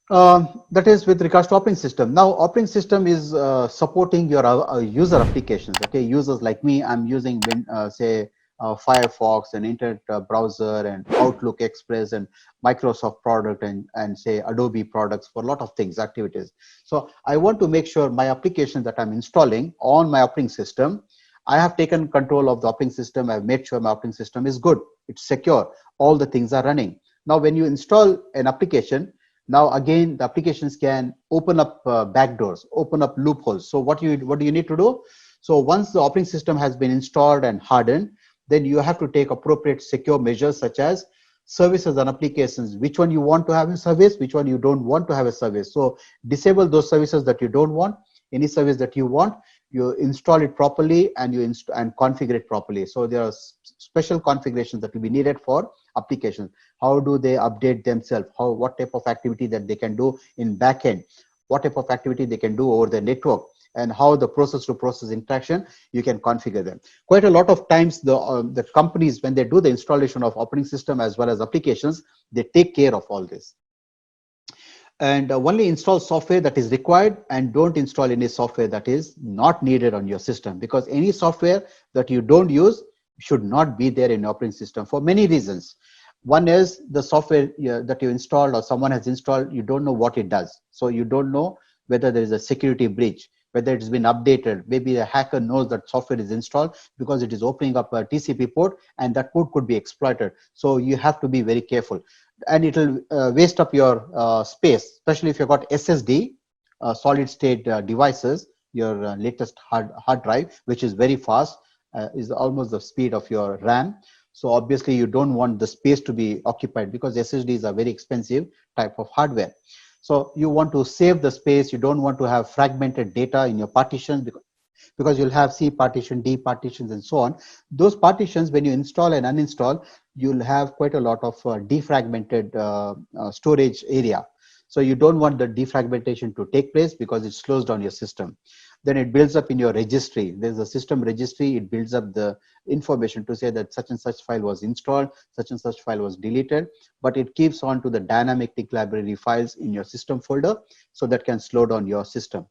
That is with regards to operating system. Now, operating system is supporting your user applications. Okay, users like me, I'm using say Firefox and Internet browser and Outlook Express and Microsoft product and say Adobe products for a lot of things, activities. So I want to make sure my applications that I'm installing on my operating system, I have taken control of the operating system. I've made sure my operating system is good. It's secure. All the things are running. Now, when you install an application, now again the applications can open up backdoors, open up loopholes. So what do you need to do? So once the operating system has been installed and hardened, then you have to take appropriate secure measures such as services and applications, which one you want to have a service, which one you don't want to have a service. So disable those services that you don't want. Any service that you want, you install it properly and you and configure it properly. So there are special configurations that will be needed for applications. How do they update themselves? What type of activity that they can do in backend? What type of activity they can do over the network? And how the process to process interaction, you can configure them. Quite a lot of times the companies, when they do the installation of operating system as well as applications, they take care of all this. And only install software that is required, and don't install any software that is not needed on your system, because any software that you don't use should not be there in your operating system for many reasons. One is the software that you installed or someone has installed, you don't know what it does. So you don't know whether there is a security breach, whether it's been updated. Maybe the hacker knows that software is installed because it is opening up a TCP port, and that port could be exploited. So you have to be very careful. And it will waste up your space, especially if you've got SSD, solid state devices, your latest hard drive, which is very fast, is almost the speed of your RAM. So obviously you don't want the space to be occupied, because SSDs are very expensive type of hardware. So you want to save the space. You don't want to have fragmented data in your partitions, because you'll have C partition, D partitions, and so on. Those partitions, when you install and uninstall, you'll have quite a lot of defragmented storage area. So you don't want the defragmentation to take place, because it slows down your system. Then it builds up in your registry. There's a system registry. It builds up the information to say that such and such file was installed, such and such file was deleted, but it keeps on to the dynamic tick library files in your system folder, so that can slow down your system.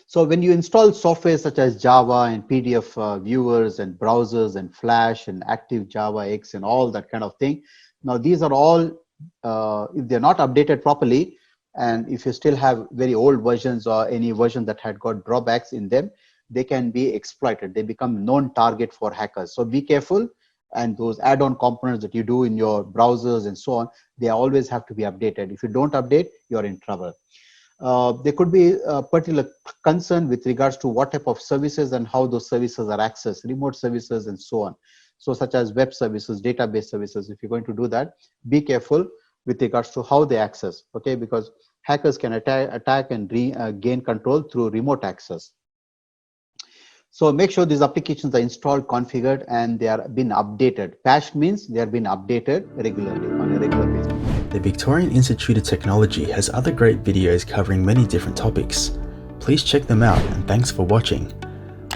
So when you install software such as Java and PDF viewers and browsers and Flash and Active Java X and all that kind of thing, now these are all, if they're not updated properly, and if you still have very old versions or any version that had got drawbacks in them, they can be exploited. They become known target for hackers. So be careful. And those add-on components that you do in your browsers and so on, they always have to be updated. If you don't update, you're in trouble. There could be a particular concern with regards to what type of services and how those services are accessed, remote services and so on. So such as web services, database services, if you're going to do that, be careful with regards to how they access, okay? Because hackers can attack and gain control through remote access. So make sure these applications are installed, configured, and they are been updated. Patched means they are being updated regularly, on a regular basis. The Victorian Institute of Technology has other great videos covering many different topics. Please check them out, and thanks for watching.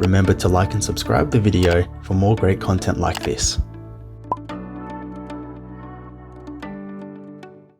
Remember to like and subscribe the video for more great content like this.